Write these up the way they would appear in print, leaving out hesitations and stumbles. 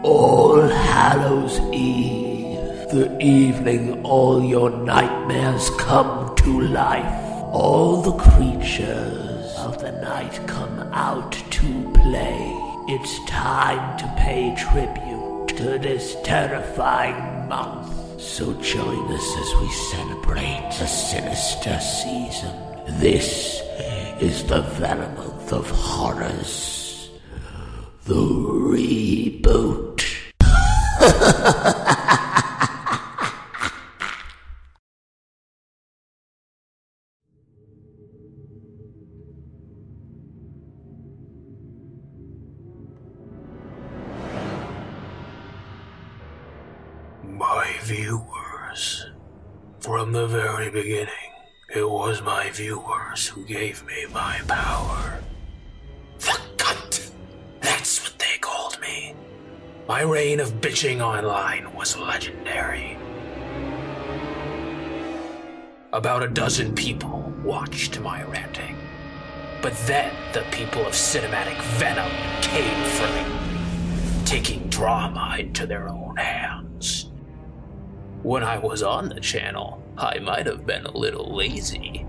All Hallows Eve, the evening all your nightmares come to life. All the creatures of the night come out to play. It's time to pay tribute to this terrifying month. So join us as we celebrate a sinister season. This is the Venom of horrors. The reboot. My viewers. From the very beginning, it was my viewers who gave me my power. The cunt! That's what they called me. My reign of bitching online was legendary. About a dozen people watched my ranting. But then the people of Cinematic Venom came for me, taking drama into their own hands. When I was on the channel, I might have been a little lazy,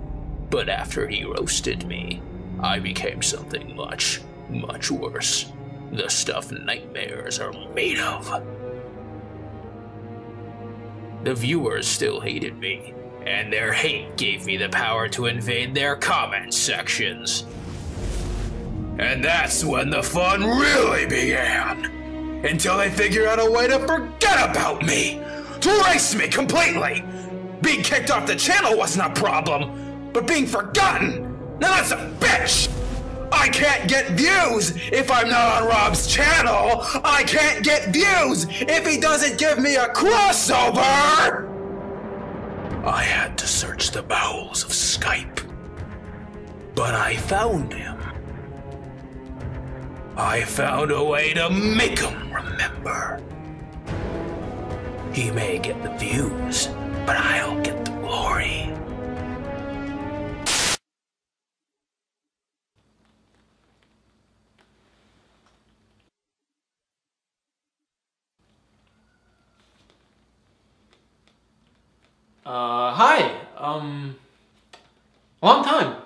but after he roasted me, I became something much, much worse. The stuff nightmares are made of. The viewers still hated me, and their hate gave me the power to invade their comment sections. And that's when the fun really began, until they figured out a way to forget about me, to erase me completely. Being kicked off the channel wasn't a problem, but being forgotten, now that's a bitch! I can't get views if I'm not on Rob's channel! I can't get views if he doesn't give me a crossover! I had to search the bowels of Skype, but I found him. I found a way to make him remember. He may get the views, but I'll get the glory. Hi. Long time.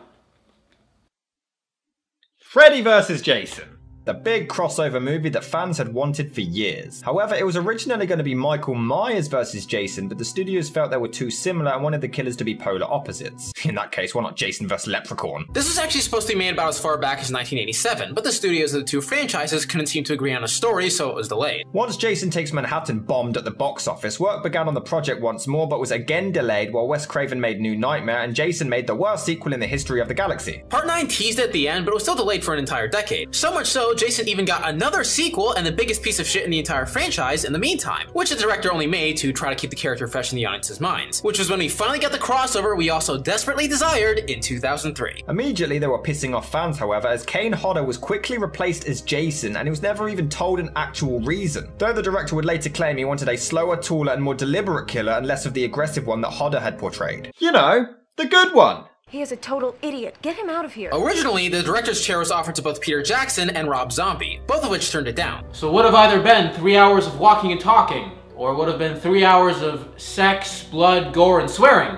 Freddy vs. Jason. The big crossover movie that fans had wanted for years. However, it was originally going to be Michael Myers versus Jason, but the studios felt they were too similar and wanted the killers to be polar opposites. In that case, why not Jason vs. Leprechaun? This was actually supposed to be made about as far back as 1987, but the studios of the two franchises couldn't seem to agree on a story, so it was delayed. Once Jason Takes Manhattan bombed at the box office, work began on the project once more, but was again delayed while Wes Craven made New Nightmare and Jason made the worst sequel in the history of the galaxy. Part 9 teased at the end, but it was still delayed for an entire decade. So much so, Jason even got another sequel and the biggest piece of shit in the entire franchise in the meantime, which the director only made to try to keep the character fresh in the audience's minds, which was when we finally got the crossover we also desperately desired in 2003. Immediately they were pissing off fans, however, as Kane Hodder was quickly replaced as Jason and he was never even told an actual reason. Though the director would later claim he wanted a slower, taller and more deliberate killer and less of the aggressive one that Hodder had portrayed. You know, the good one. He is a total idiot. Get him out of here. Originally, the director's chair was offered to both Peter Jackson and Rob Zombie, both of which turned it down. So would have either been 3 hours of walking and talking, or would have been 3 hours of sex, blood, gore, and swearing.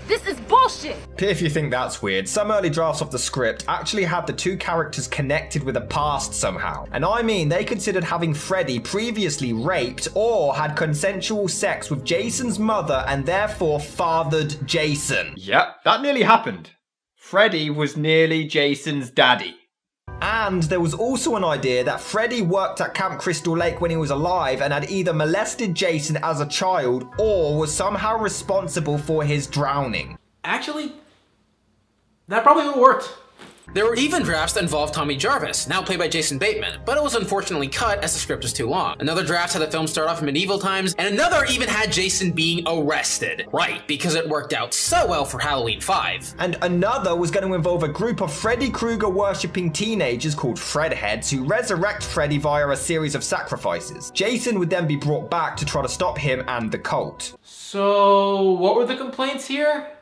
This is bullshit! If you think that's weird, some early drafts of the script actually had the two characters connected with a past somehow. And I mean, they considered having Freddy previously raped or had consensual sex with Jason's mother and therefore fathered Jason. Yep, that nearly happened. Freddy was nearly Jason's daddy. And there was also an idea that Freddy worked at Camp Crystal Lake when he was alive and had either molested Jason as a child or was somehow responsible for his drowning. Actually, that probably would have worked. There were even drafts that involved Tommy Jarvis, now played by Jason Bateman, but it was unfortunately cut as the script was too long. Another draft had the film start off in medieval times, and another even had Jason being arrested. Right, because it worked out so well for Halloween 5. And another was going to involve a group of Freddy Krueger worshipping teenagers called Fredheads who resurrect Freddy via a series of sacrifices. Jason would then be brought back to try to stop him and the cult. So, what were the complaints here?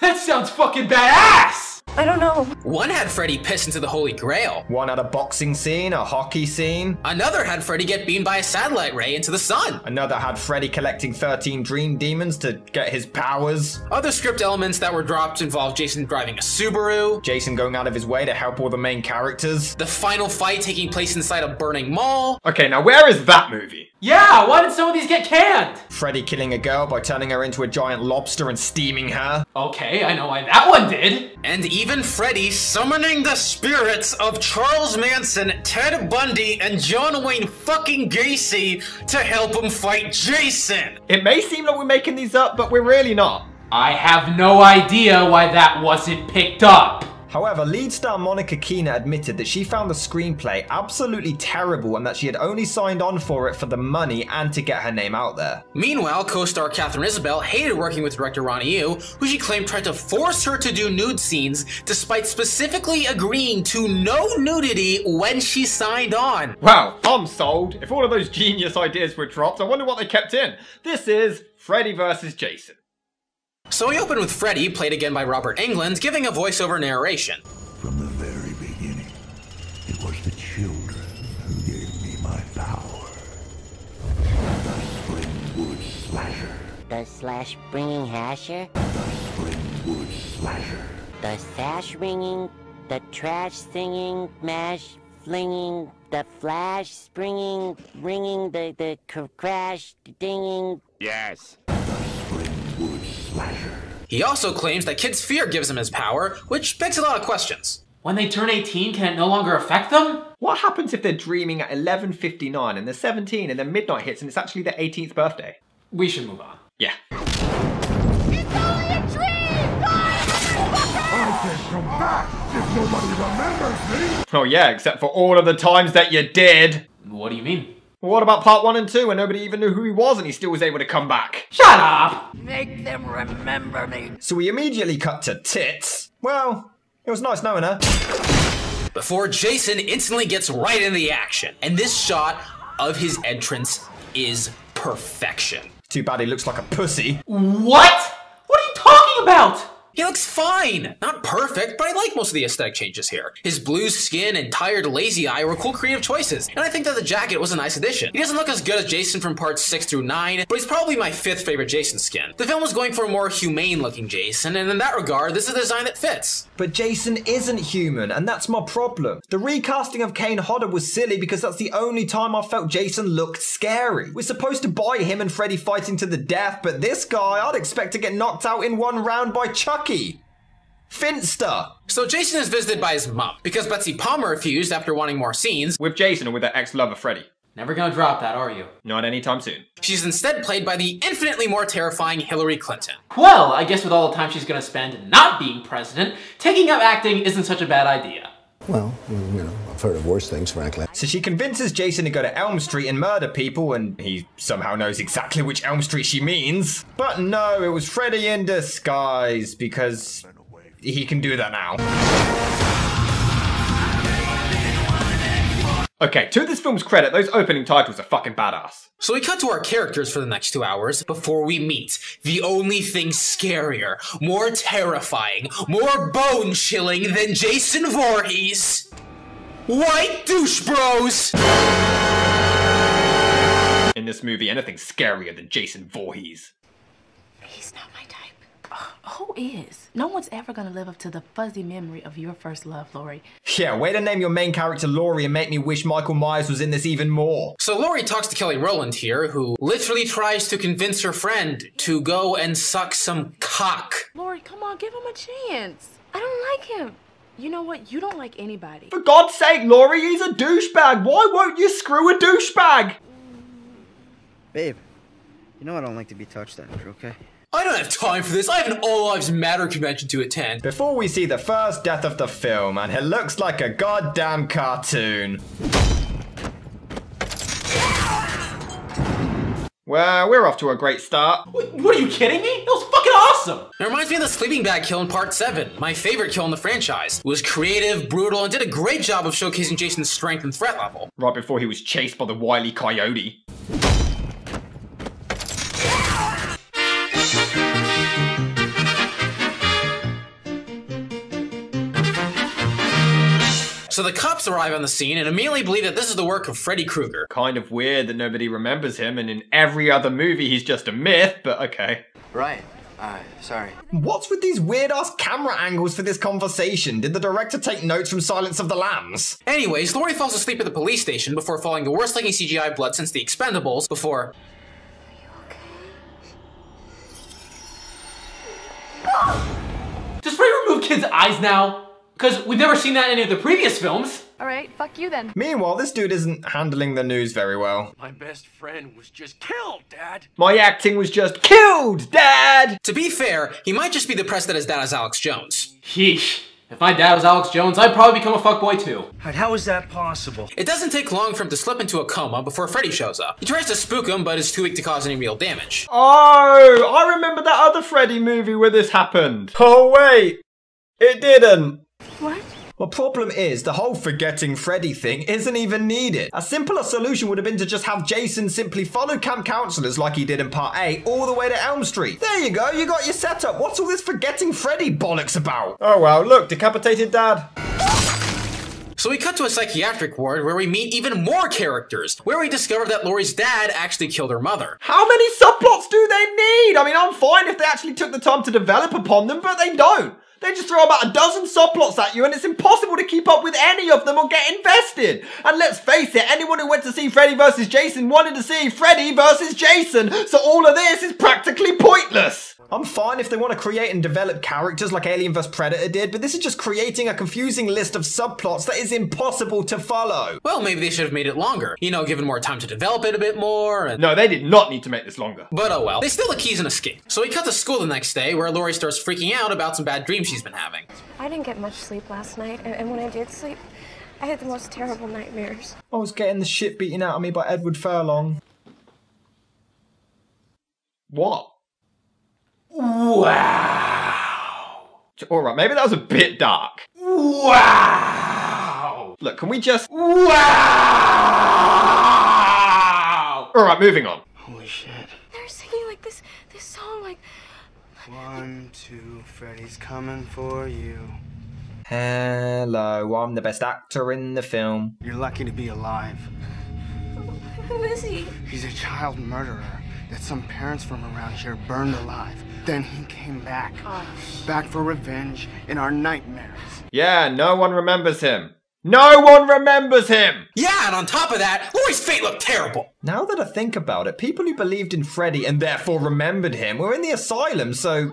That sounds fucking badass! I don't know. One had Freddy piss into the Holy Grail. One had a boxing scene, a hockey scene. Another had Freddy get beamed by a satellite ray into the sun. Another had Freddy collecting 13 dream demons to get his powers. Other script elements that were dropped involved Jason driving a Subaru. Jason going out of his way to help all the main characters. The final fight taking place inside a burning mall. Okay, now where is that movie? Yeah, why did some of these get canned? Freddy killing a girl by turning her into a giant lobster and steaming her. Okay, I know why that one did. And even Freddy summoning the spirits of Charles Manson, Ted Bundy, and John Wayne fucking Gacy to help him fight Jason. It may seem like we're making these up, but we're really not. I have no idea why that wasn't picked up. However, lead star Monica Keena admitted that she found the screenplay absolutely terrible and that she had only signed on for it for the money and to get her name out there. Meanwhile, co-star Catherine Isabel hated working with director Ronnie Yu, who she claimed tried to force her to do nude scenes despite specifically agreeing to no nudity when she signed on. Wow, I'm sold. If all of those genius ideas were dropped, I wonder what they kept in. This is Freddy vs. Jason. So we open with Freddy, played again by Robert Englund, giving a voiceover narration. From the very beginning, it was the children who gave me my power. The Springwood Slasher. The slash bringing hasher. The Springwood Slasher. The sash ringing. The trash singing. Mash flinging. The flash springing. Ringing. The crash dinging. Yes. The Springwood Slasher. He also claims that kids' fear gives him his power, which begs a lot of questions. When they turn 18, can it no longer affect them? What happens if they're dreaming at 11:59 and they're 17 and then midnight hits and it's actually their 18th birthday? We should move on. Yeah. It's only a dream! I can come back if nobody remembers me. Oh yeah, except for all of the times that you did. What do you mean? Well, what about part 1 and 2 when nobody even knew who he was and he still was able to come back? Shut up! Make them remember me. So we immediately cut to tits. Well, it was nice knowing her. Before Jason instantly gets right in the action. And this shot of his entrance is perfection. Too bad he looks like a pussy. What? What are you talking about? He looks fine! Not perfect, but I like most of the aesthetic changes here. His blue skin and tired lazy eye were cool creative choices, and I think that the jacket was a nice addition. He doesn't look as good as Jason from parts 6 through 9, but he's probably my 5th favorite Jason skin. The film was going for a more humane looking Jason, and in that regard, this is a design that fits. But Jason isn't human, and that's my problem. The recasting of Kane Hodder was silly because that's the only time I felt Jason looked scary. We're supposed to buy him and Freddy fighting to the death, but this guy I'd expect to get knocked out in one round by Chucky. Finster. So Jason is visited by his mom, because Betsy Palmer refused after wanting more scenes. With Jason or with her ex-lover Freddy? Never gonna drop that, are you? Not anytime soon. She's instead played by the infinitely more terrifying Hillary Clinton. Well, I guess with all the time she's gonna spend not being president, taking up acting isn't such a bad idea. Well, you know, I've heard of worse things, frankly. So she convinces Jason to go to Elm Street and murder people, and he somehow knows exactly which Elm Street she means. But no, it was Freddy in disguise, because he can do that now. Okay, to this film's credit, those opening titles are fucking badass. So we cut to our characters for the next 2 hours before we meet the only thing scarier, more terrifying, more bone-chilling than Jason Voorhees. White douche bros! In this movie, anything's scarier than Jason Voorhees. He's not my type. Who is? No one's ever gonna live up to the fuzzy memory of your first love, Laurie. Yeah, way to name your main character Laurie and make me wish Michael Myers was in this even more. So Laurie talks to Kelly Rowland here, who literally tries to convince her friend to go and suck some cock. Laurie, come on, give him a chance. I don't like him. You know what? You don't like anybody. For God's sake, Laurie, he's a douchebag. Why won't you screw a douchebag? Babe, you know I don't like to be touched after, okay? I don't have time for this. I have an All Lives Matter convention to attend. Before we see the first death of the film, and it looks like a goddamn cartoon. Well, we're off to a great start. What are you kidding me? That was fucking awesome! It reminds me of the sleeping bag kill in part 7, my favorite kill in the franchise. It was creative, brutal, and did a great job of showcasing Jason's strength and threat level. Right before he was chased by the wily coyote. So the cops arrive on the scene and immediately believe that this is the work of Freddy Krueger. Kind of weird that nobody remembers him, and in every other movie he's just a myth, but okay. Right. Sorry. What's with these weird-ass camera angles for this conversation? Did the director take notes from Silence of the Lambs? Anyways, Laurie falls asleep at the police station before falling the worst looking CGI blood since the Expendables before... Does Freddy remove kids' eyes now? Because we've never seen that in any of the previous films. Alright, fuck you then. Meanwhile, this dude isn't handling the news very well. My best friend was just killed, Dad. My acting was just killed, Dad! To be fair, he might just be depressed that his dad is Alex Jones. Yeesh. If my dad was Alex Jones, I'd probably become a fuckboy too. How is that possible? It doesn't take long for him to slip into a coma before Freddy shows up. He tries to spook him, but is too weak to cause any real damage. Oh, I remember that other Freddy movie where this happened. Oh wait, it didn't. What? The problem is, the whole forgetting Freddy thing isn't even needed. A simpler solution would have been to just have Jason simply follow camp counselors like he did in Part 8 all the way to Elm Street. There you go, you got your setup. What's all this forgetting Freddy bollocks about? Oh well, look, decapitated dad. So we cut to a psychiatric ward where we meet even more characters, where we discover that Laurie's dad actually killed her mother. How many subplots do they need? I mean, I'm fine if they actually took the time to develop upon them, but they don't. They just throw about a dozen subplots at you and it's impossible to keep up with any of them or get invested. And let's face it, anyone who went to see Freddy vs. Jason wanted to see Freddy vs. Jason, so all of this is practically pointless. I'm fine if they want to create and develop characters like Alien vs Predator did, but this is just creating a confusing list of subplots that is impossible to follow. Well, maybe they should have made it longer. You know, given more time to develop it a bit more and... No, they did not need to make this longer. But oh well. They steal the keys and escape. So we cut to school the next day where Laurie starts freaking out about some bad dreams she's been having. I didn't get much sleep last night, and when I did sleep, I had the most terrible nightmares. I was getting the shit beaten out of me by Edward Furlong. What? Wow. Alright, maybe that was a bit dark. Wow. Look, can we just... Wow. Alright, moving on. Holy shit. They're singing like this song like... 1, 2, Freddy's coming for you. Hello, I'm the best actor in the film. You're lucky to be alive. Who is he? He's a child murderer that some parents from around here burned alive. Then he came back. Back for revenge in our nightmares. Yeah, no one remembers him. No one remembers him! Yeah, and on top of that, Laurie's fate looked terrible. Now that I think about it, people who believed in Freddy and therefore remembered him were in the asylum, so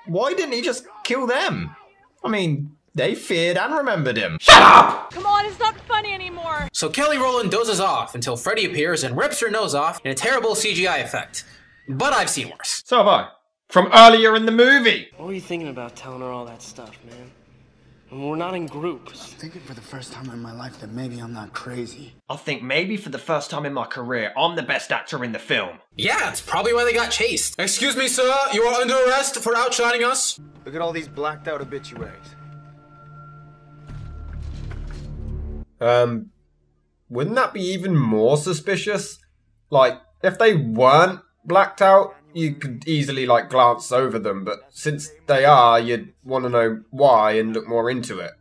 why didn't he just kill them? I mean, they feared and remembered him. Shut up! Come on, it's not funny anymore. So Kelly Rowland dozes off until Freddy appears and rips her nose off in a terrible CGI effect. But I've seen worse. So have I. From earlier in the movie. What were you thinking about telling her all that stuff, man? And we're not in groups. I'm thinking for the first time in my life that maybe I'm not crazy. I think maybe for the first time in my career, I'm the best actor in the film. Yeah, it's probably why they got chased. Excuse me, sir, you are under arrest for outshining us. Look at all these blacked out obituaries. Wouldn't that be even more suspicious? Like, if they weren't blacked out, you could easily, like, glance over them, but since they are, you'd want to know why and look more into it.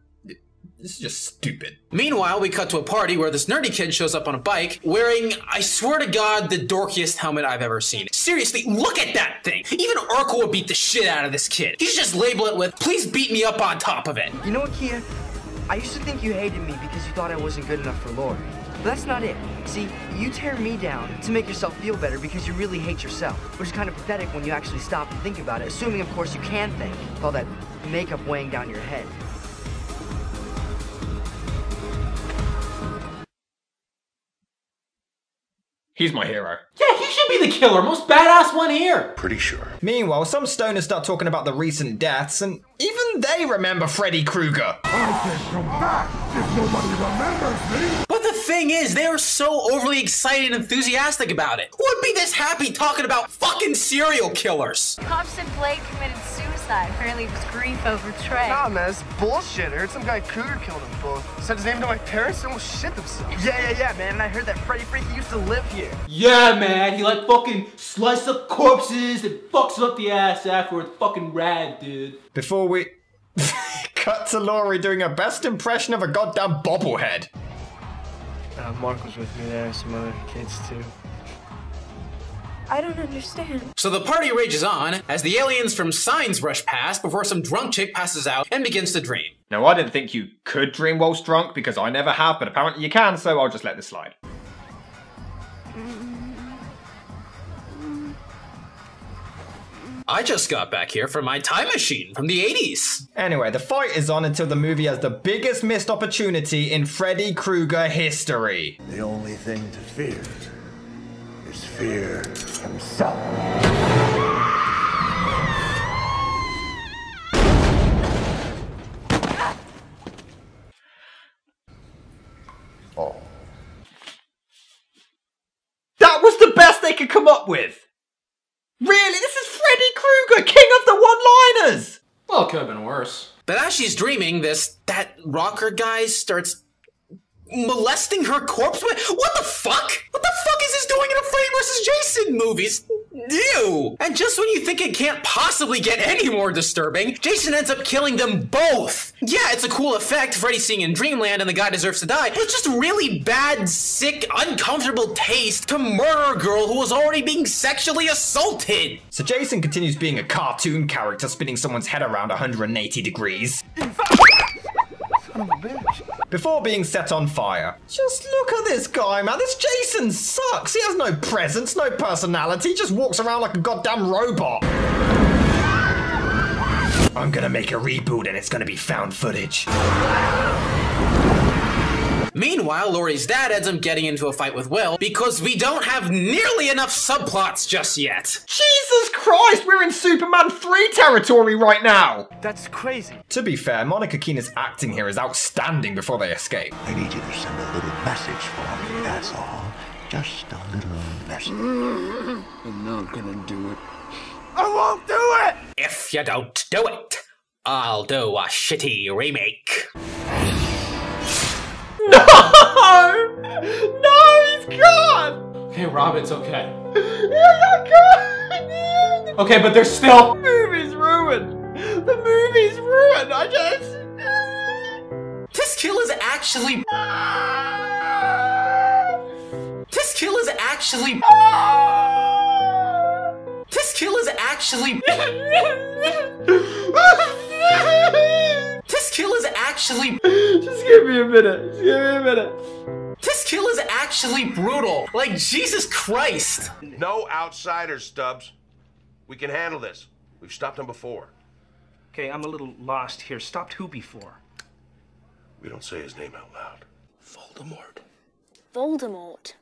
This is just stupid. Meanwhile, we cut to a party where this nerdy kid shows up on a bike wearing, I swear to God, the dorkiest helmet I've ever seen. Seriously, look at that thing! Even Urkel would beat the shit out of this kid. You should just label it with, please beat me up on top of it. You know what, Kia? I used to think you hated me because you thought I wasn't good enough for Laurie. But that's not it. See, you tear me down to make yourself feel better because you really hate yourself, which is kind of pathetic when you actually stop and think about it, assuming, of course, you can think, with all that makeup weighing down your head. He's my hero. Yeah, he should be the killer. Most badass one here. Pretty sure. Meanwhile, some stoners start talking about the recent deaths, and even they remember Freddy Krueger. I can come back if nobody remembers me. But the thing is, they are so overly excited and enthusiastic about it. Who would be this happy talking about fucking serial killers? Cops said Blake committed suicide. Apparently it was grief over Trey. Nah, man, it's bullshit. I heard some guy Cougar killed them both. Said his name to my parents and almost shit themselves. Yeah, man, and I heard that Freddy Freaky used to live here. Yeah, man, he like fucking slices up corpses and fucks up the ass afterwards. Fucking rad, dude. Before we... cut to Laurie doing her best impression of a goddamn bobblehead. Mark was with me there, and some other kids too. I don't understand. So the party rages on as the aliens from Signs rush past before some drunk chick passes out and begins to dream. Now, I didn't think you could dream whilst drunk because I never have, but apparently you can, so I'll just let this slide. I just got back here from my time machine from the 80s. Anyway, the fight is on until the movie has the biggest missed opportunity in Freddy Krueger history. The only thing to fear is fear himself. Oh. That was the best they could come up with! Really? This is Freddy Krueger, king of the one-liners! Well, it could have been worse. But as she's dreaming, that rocker guy starts molesting her corpse. What the fuck? What the fuck is this doing in a Freddy vs. Jason movies? Ew! And just when you think it can't possibly get any more disturbing, Jason ends up killing them both. Yeah, it's a cool effect, Freddy seeing in Dreamland and the guy deserves to die, but it's just really bad, sick, uncomfortable taste to murder a girl who was already being sexually assaulted. So Jason continues being a cartoon character spinning someone's head around 180 degrees. Before being set on fire. Just look at this guy, man. This Jason sucks. He has no presence, no personality. He just walks around like a goddamn robot. I'm gonna make a reboot and it's gonna be found footage. Meanwhile, Laurie's dad ends up getting into a fight with Will because we don't have nearly enough subplots just yet. Jesus Christ, we're in Superman 3 territory right now! That's crazy. To be fair, Monica Keener's acting here is outstanding before they escape. I need you to send a little message for me, that's all. Just a little message. I'm not gonna do it. I won't do it! If you don't do it, I'll do a shitty remake. No! No, he's gone! Okay, Rob, it's okay. He's gone! Okay, but there's still... The movie's ruined! The movie's ruined! I just... This kill is actually... This kill is actually... This kill is actually... This kill is actually... Just give me a minute. Just give me a minute. This kill is actually brutal. Like, Jesus Christ. No outsiders, Stubbs. We can handle this. We've stopped them before. Okay, I'm a little lost here. Stopped who before? We don't say his name out loud. Voldemort. Voldemort.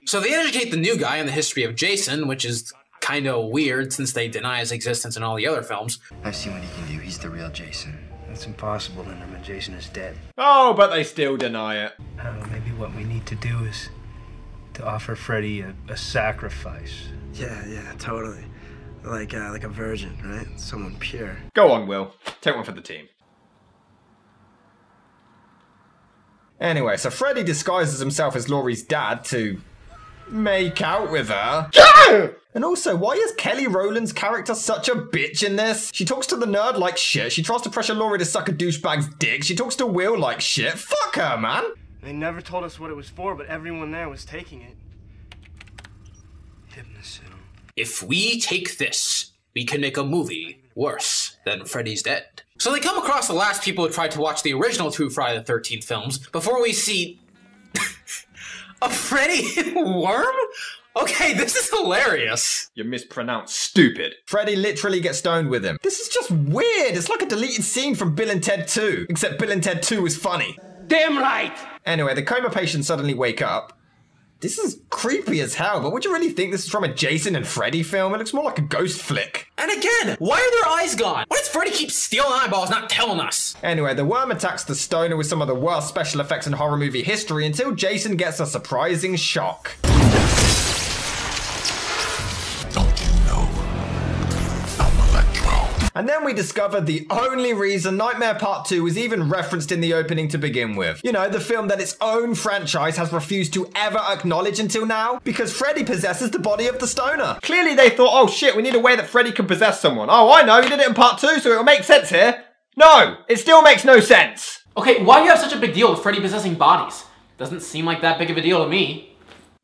So they educate the new guy on the history of Jason, which is kind of weird since they deny his existence in all the other films. I've seen what he can do. He's the real Jason. That's impossible, Linderman. Jason is dead. Oh, but they still deny it. I don't know, maybe what we need to do is to offer Freddy a sacrifice. Yeah, totally. Like a virgin, right? Someone pure. Go on, Will. Take one for the team. Anyway, so Freddy disguises himself as Laurie's dad to make out with her. And also, why is Kelly Rowland's character such a bitch in this? She talks to the nerd like shit. She tries to pressure Laurie to suck a douchebag's dick. She talks to Will like shit. Fuck her, man. They never told us what it was for, but everyone there was taking it. Hypnosil. If we take this, we can make a movie worse than Freddy's Dead. So they come across the last people who tried to watch the original two Friday the 13th films before we see a Freddy worm? Okay, this is hilarious. You mispronounced stupid. Freddy literally gets stoned with him. This is just weird. It's like a deleted scene from Bill and Ted 2, except Bill and Ted 2 is funny. Damn right! Anyway, the coma patients suddenly wake up. This is creepy as hell, but would you really think this is from a Jason and Freddy film? It looks more like a ghost flick. And again, why are their eyes gone? Why does Freddy keep stealing eyeballs, not telling us? Anyway, the worm attacks the stoner with some of the worst special effects in horror movie history until Jason gets a surprising shock. And then we discovered the only reason Nightmare Part 2 was even referenced in the opening to begin with. You know, the film that its own franchise has refused to ever acknowledge until now, because Freddy possesses the body of the stoner. Clearly they thought, oh shit, we need a way that Freddy can possess someone. Oh, I know, he did it in Part 2, so it'll make sense here. No, it still makes no sense. Okay, why do you have such a big deal with Freddy possessing bodies? Doesn't seem like that big of a deal to me.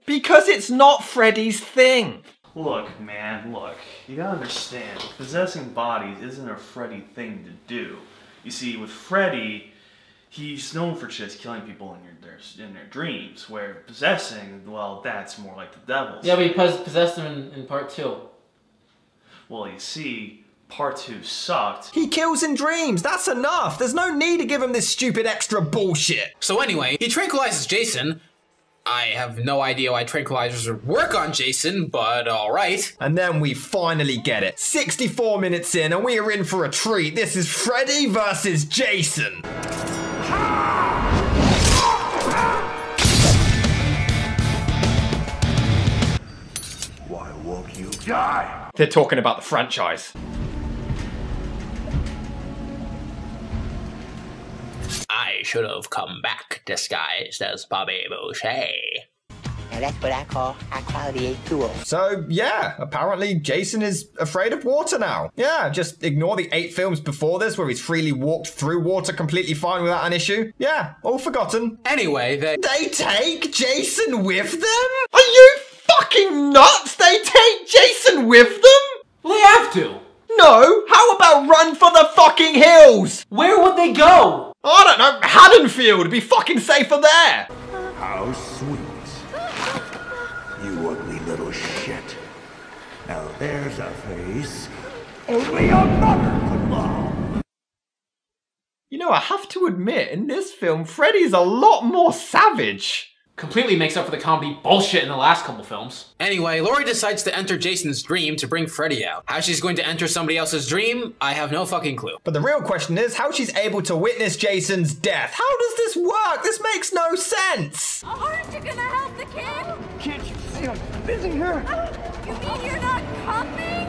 Because it's not Freddy's thing. Look, man, look. You gotta understand, possessing bodies isn't a Freddy thing to do. You see, with Freddy, he's known for just killing people in their dreams, where possessing, well, that's more like the devil's. Yeah, but he possessed him in part 2. Well, you see, part 2 sucked. He kills in dreams, that's enough. There's no need to give him this stupid extra bullshit. So anyway, he tranquilizes Jason. I have no idea why tranquilizers work on Jason, but alright. And then we finally get it. 64 minutes in and we are in for a treat. This is Freddy versus Jason. Why won't you die? They're talking about the franchise. I should have come back disguised as Bobby Boucher. Now that's what I call high-quality A2O. So, yeah, apparently Jason is afraid of water now. Yeah, just ignore the 8 films before this where he's freely walked through water completely fine without an issue. Yeah, all forgotten. Anyway, they take Jason with them? Are you fucking nuts? They take Jason with them? Well, they have to. No, how about run for the fucking hills? Where would they go? I don't know, Haddonfield, be fucking safer there. How sweet. You ugly little shit. Now there's a face only a mother could love. You know, I have to admit, in this film, Freddy's a lot more savage. Completely makes up for the comedy bullshit in the last couple films. Anyway, Laurie decides to enter Jason's dream to bring Freddy out. How she's going to enter somebody else's dream, I have no fucking clue. But the real question is how she's able to witness Jason's death. How does this work? This makes no sense. Aren't you gonna help the kid? Can't you see I'm busy here? You mean you're not coming?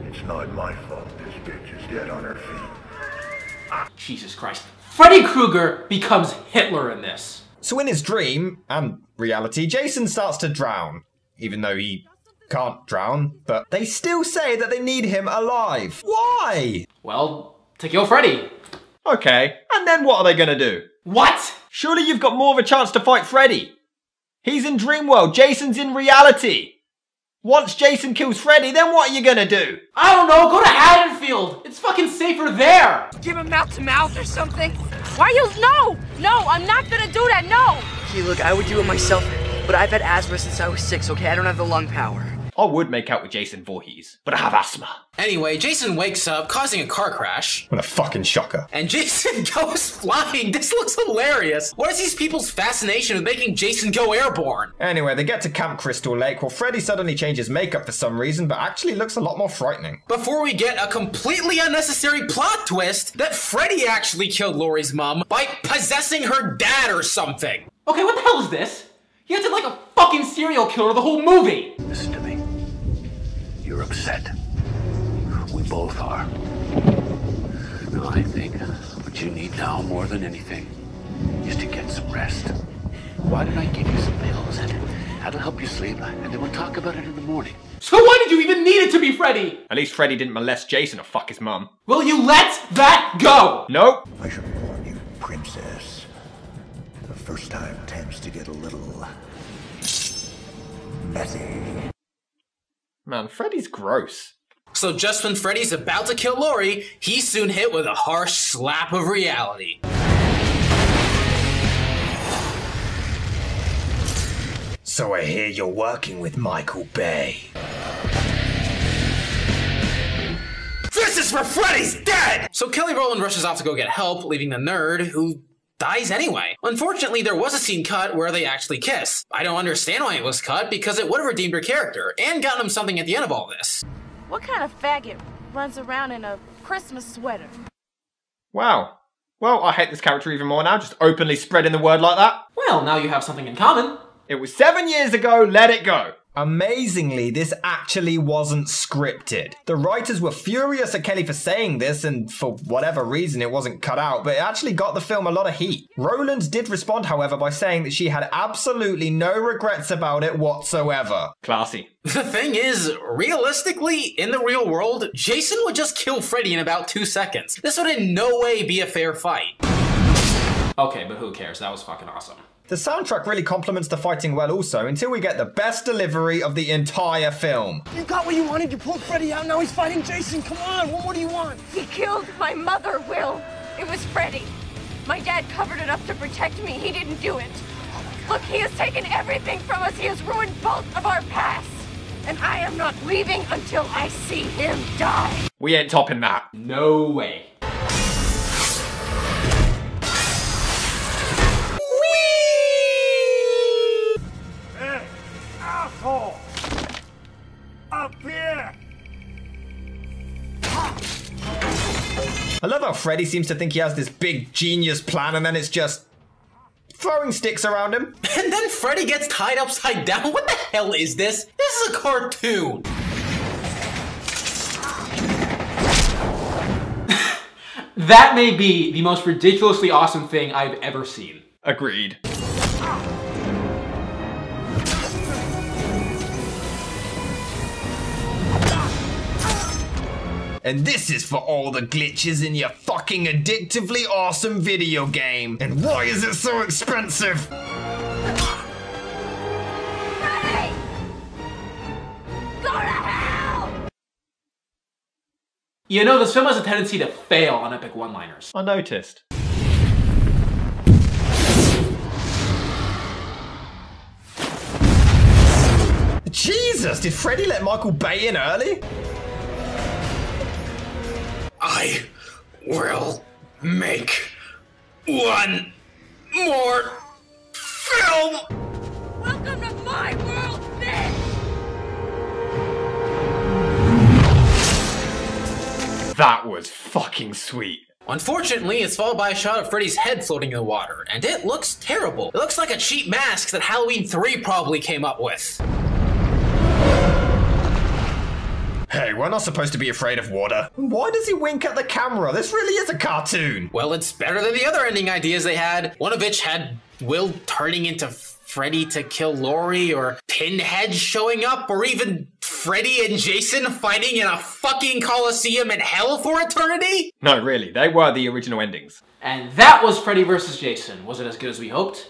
It's not my fault this bitch is dead on her feet. Jesus Christ. Freddy Krueger becomes Hitler in this. So in his dream, and reality, Jason starts to drown. Even though he can't drown, but they still say that they need him alive. Why? Well, to kill Freddy. Okay, and then what are they gonna do? What? Surely you've got more of a chance to fight Freddy. He's in Dreamworld, Jason's in reality. Once Jason kills Freddy, then what are you gonna do? I don't know, go to Haddonfield. It's fucking safer there. Give him mouth to mouth or something. Why are you? No, I'm not gonna do that, no. Okay, look, I would do it myself, but I've had asthma since I was 6, okay? I don't have the lung power. I would make out with Jason Voorhees, but I have asthma. Anyway, Jason wakes up, causing a car crash. What a fucking shocker. And Jason goes flying. This looks hilarious. What is these people's fascination with making Jason go airborne? Anyway, they get to Camp Crystal Lake, where Freddy suddenly changes makeup for some reason, but actually looks a lot more frightening. Before we get a completely unnecessary plot twist that Freddy actually killed Laurie's mom by possessing her dad or something. Okay, what the hell is this? He acted like a fucking serial killer the whole movie. Listen to me. You're upset. We both are. No, I think what you need now more than anything is to get some rest. Why don't I give you some pills and that'll help you sleep, and then we'll talk about it in the morning. So why did you even need it to be Freddy? At least Freddy didn't molest Jason or fuck his mum. Will you let that go? Nope. I should warn you, princess. The first time tends to get a little messy. Man, Freddy's gross. So just when Freddy's about to kill Laurie, he's soon hit with a harsh slap of reality. So I hear you're working with Michael Bay. This is for Freddy's dead! So Kelly Rowland rushes off to go get help, leaving the nerd, who dies anyway. Unfortunately, there was a scene cut where they actually kiss. I don't understand why it was cut, because it would have redeemed her character, and gotten him something at the end of all this. What kind of faggot runs around in a Christmas sweater? Wow. Well, I hate this character even more now, just openly spreading the word like that. Well, now you have something in common. It was 7 years ago, let it go. Amazingly, this actually wasn't scripted. The writers were furious at Kelly for saying this, and for whatever reason it wasn't cut out, but it actually got the film a lot of heat. Rowland did respond, however, by saying that she had absolutely no regrets about it whatsoever. Classy. The thing is, realistically, in the real world, Jason would just kill Freddy in about 2 seconds. This would in no way be a fair fight. Okay, but who cares? That was fucking awesome. The soundtrack really complements the fighting well also, until we get the best delivery of the entire film. You got what you wanted, you pulled Freddy out, now he's fighting Jason, come on, what more do you want? He killed my mother, Will. It was Freddy. My dad covered it up to protect me. He didn't do it. Look, he has taken everything from us. He has ruined both of our pasts. And I am not leaving until I see him die. We ain't topping that. No way. Hey, asshole! Up here! I love how Freddy seems to think he has this big genius plan and then it's just throwing sticks around him. And then Freddy gets tied upside down. What the hell is this? This is a cartoon. That may be the most ridiculously awesome thing I've ever seen. Agreed. And this is for all the glitches in your fucking addictively awesome video game. And why is it so expensive? Freddy! Go to hell! You know, this film has a tendency to fail on epic one-liners. I noticed. Jesus, did Freddy let Michael Bay in early? I will make one more film! Welcome to my world, bitch! That was fucking sweet. Unfortunately, it's followed by a shot of Freddy's head floating in the water, and it looks terrible. It looks like a cheap mask that Halloween 3 probably came up with. Hey, we're not supposed to be afraid of water. Why does he wink at the camera? This really is a cartoon. Well, it's better than the other ending ideas they had. One of which had Will turning into Freddy to kill Laurie, or Pinhead showing up, or even Freddy and Jason fighting in a fucking Coliseum in hell for eternity? No, really, they were the original endings. And that was Freddy vs. Jason. Was it as good as we hoped?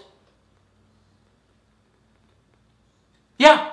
Yeah.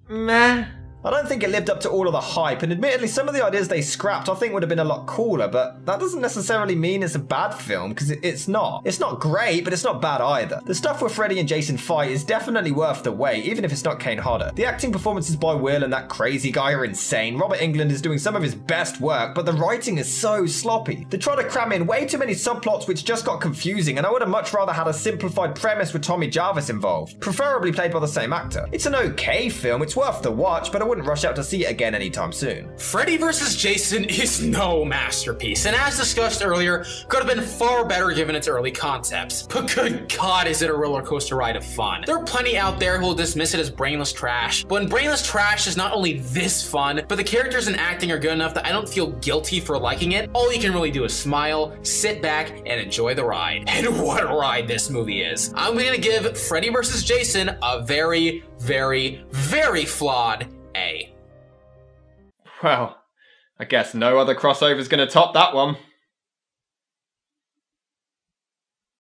Meh. I don't think it lived up to all of the hype, and admittedly some of the ideas they scrapped I think would have been a lot cooler, but that doesn't necessarily mean it's a bad film, because it's not. It's not great, but it's not bad either. The stuff where Freddy and Jason fight is definitely worth the wait, even if it's not Kane Hodder. The acting performances by Will and that crazy guy are insane. Robert Englund is doing some of his best work, but the writing is so sloppy. They try to cram in way too many subplots which just got confusing, and I would have much rather had a simplified premise with Tommy Jarvis involved, preferably played by the same actor. It's an okay film, it's worth the watch, but I wouldn't rush out to see it again anytime soon. Freddy vs. Jason is no masterpiece, and as discussed earlier, could have been far better given its early concepts. But good God, is it a roller coaster ride of fun. There are plenty out there who will dismiss it as brainless trash, but when brainless trash is not only this fun, but the characters and acting are good enough that I don't feel guilty for liking it, all you can really do is smile, sit back, and enjoy the ride. And what a ride this movie is. I'm gonna give Freddy vs. Jason a very, very, very flawed A. Well, I guess no other crossover's gonna top that one.